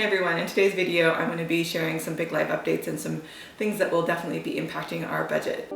Hey everyone, in today's video I'm going to be sharing some big life updates and some things that will definitely be impacting our budget.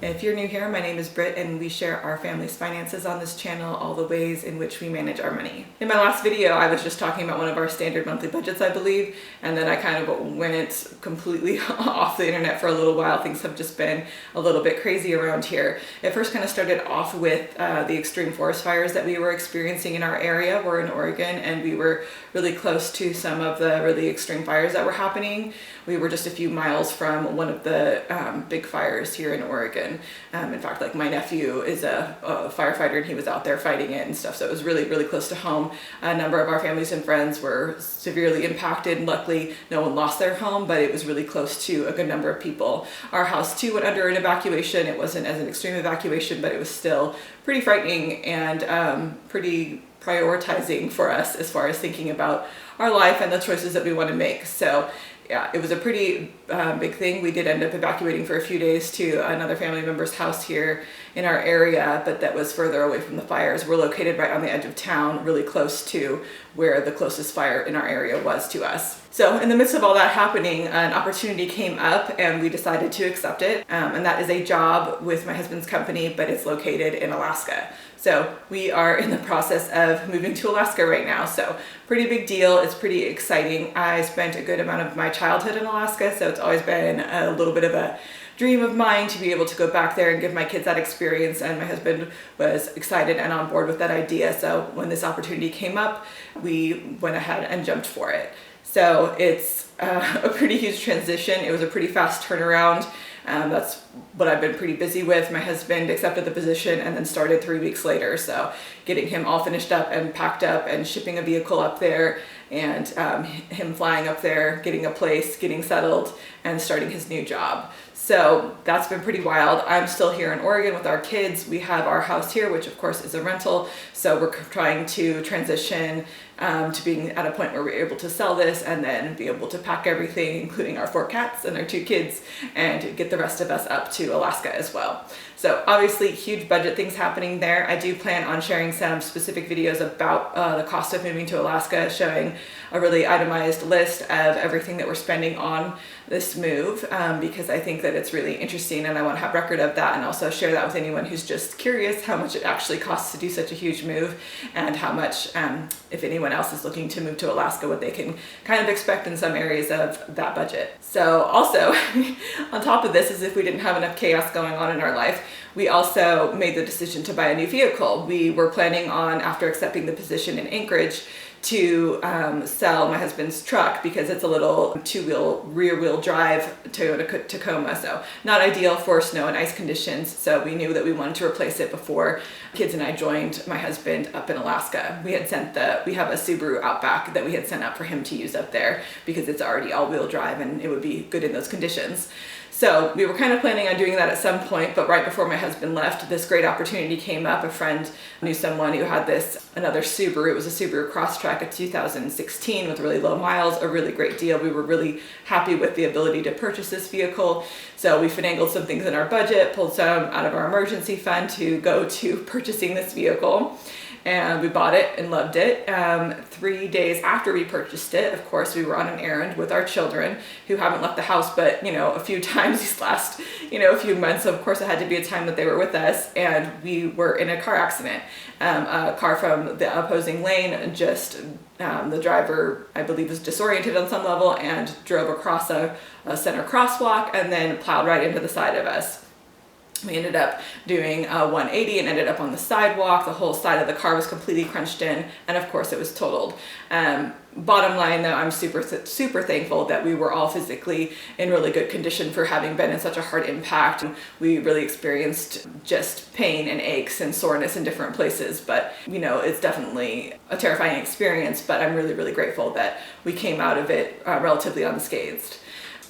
If you're new here, my name is Britt and we share our family's finances on this channel, all the ways in which we manage our money. In my last video, I was just talking about one of our standard monthly budgets, I believe, and then I kind of went completely off the internet for a little while. Things have just been a little bit crazy around here. It first kind of started off with the extreme forest fires that we were experiencing in our area. We're in Oregon and we were really close to some of the really extreme fires that were happening. We were just a few miles from one of the big fires here in Oregon. In fact, like my nephew is a firefighter and he was out there fighting it and stuff. So it was really, really close to home. A number of our families and friends were severely impacted, and luckily no one lost their home, but it was really close to a good number of people. Our house too went under an evacuation. It wasn't as an extreme evacuation, but it was still pretty frightening and pretty prioritizing for us as far as thinking about our life and the choices that we want to make. So yeah, it was a pretty big thing. We did end up evacuating for a few days to another family member's house here in our area, but that was further away from the fires. We're located right on the edge of town, really close to where the closest fire in our area was to us. So in the midst of all that happening, an opportunity came up and we decided to accept it. And that is a job with my husband's company, but it's located in Alaska. So we are in the process of moving to Alaska right now. So pretty big deal. It's pretty exciting. I spent a good amount of my childhood in Alaska, so it's always been a little bit of a dream of mine to be able to go back there and give my kids that experience, and my husband was excited and on board with that idea. So when this opportunity came up, we went ahead and jumped for it. So it's a pretty huge transition. It was a pretty fast turnaround. That's what I've been pretty busy with. My husband accepted the position and then started 3 weeks later. So getting him all finished up and packed up and shipping a vehicle up there and him flying up there, getting a place, getting settled and starting his new job. So that's been pretty wild. I'm still here in Oregon with our kids. We have our house here, which of course is a rental. So we're trying to transition to being at a point where we're able to sell this and then be able to pack everything, including our 4 cats and our 2 kids, and get the rest of us up to Alaska as well. So obviously huge budget things happening there. I do plan on sharing some specific videos about the cost of moving to Alaska, showing a really itemized list of everything that we're spending on this move, because I think that it's really interesting and I want to have record of that and also share that with anyone who's just curious how much it actually costs to do such a huge move and how much, if anyone else is looking to move to Alaska, what they can kind of expect in some areas of that budget. So also on top of this, as if we didn't have enough chaos going on in our life, we also made the decision to buy a new vehicle. We were planning on, after accepting the position in Anchorage, to sell my husband's truck because it's a little 2-wheel rear-wheel drive Toyota Tacoma, so not ideal for snow and ice conditions. So we knew that we wanted to replace it before kids and I joined my husband up in Alaska. We have a Subaru Outback that we had sent up for him to use up there because it's already all-wheel drive and it would be good in those conditions. So we were kind of planning on doing that at some point, but right before my husband left, this great opportunity came up. A friend knew someone who had another Subaru. It was a Subaru Crosstrek, a 2016 with really low miles, a really great deal. We were really happy with the ability to purchase this vehicle. So we finagled some things in our budget, pulled some out of our emergency fund to go to purchasing this vehicle. And we bought it and loved it. 3 days after we purchased it, of course, we were on an errand with our children who haven't left the house, but a few times these last, a few months. So of course it had to be a time that they were with us, and we were in a car accident. A car from the opposing lane the driver, I believe, was disoriented on some level and drove across a center crosswalk and then plowed right into the side of us. We ended up doing a 180 and ended up on the sidewalk. The whole side of the car was completely crunched in, and of course it was totaled. Bottom line though, I'm super thankful that we were all physically in really good condition for having been in such a hard impact. We really experienced just pain and aches and soreness in different places, but it's definitely a terrifying experience, but I'm really, really grateful that we came out of it relatively unscathed.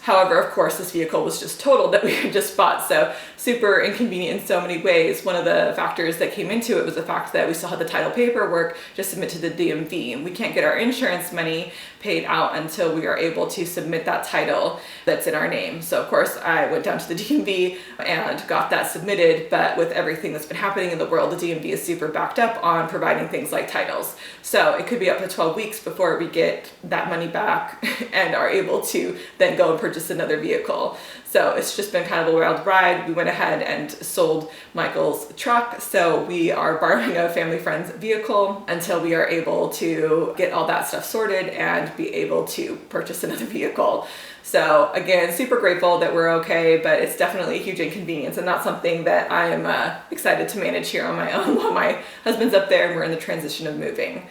However, of course, this vehicle was just totaled that we had just bought, so super inconvenient in so many ways. One of the factors that came into it was the fact that we still had the title paperwork to submit to the DMV, and we can't get our insurance money paid out until we are able to submit that title that's in our name. So of course I went down to the DMV and got that submitted, but with everything that's been happening in the world, the DMV is super backed up on providing things like titles. So it could be up to 12 weeks before we get that money back and are able to then go and purchase another vehicle. So it's just been kind of a wild ride. We went ahead and sold Michael's truck, so we are borrowing a family friend's vehicle until we are able to get all that stuff sorted and be able to purchase another vehicle. So again, super grateful that we're okay, but it's definitely a huge inconvenience and not something that I'm excited to manage here on my own while my husband's up there and we're in the transition of moving.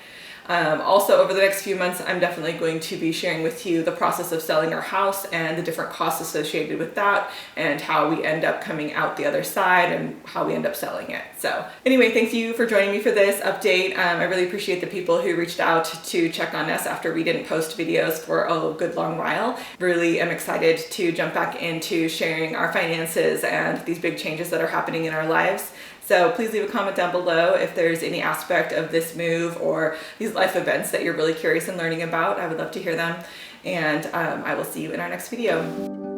Also, over the next few months, I'm definitely going to be sharing with you the process of selling our house and the different costs associated with that and how we end up coming out the other side and how we end up selling it. So anyway, thank you for joining me for this update. I really appreciate the people who reached out to check on us after we didn't post videos for a good long while. Really am excited to jump back into sharing our finances and these big changes that are happening in our lives. So please leave a comment down below if there's any aspect of this move or these life events that you're really curious in learning about. I would love to hear them. And I will see you in our next video.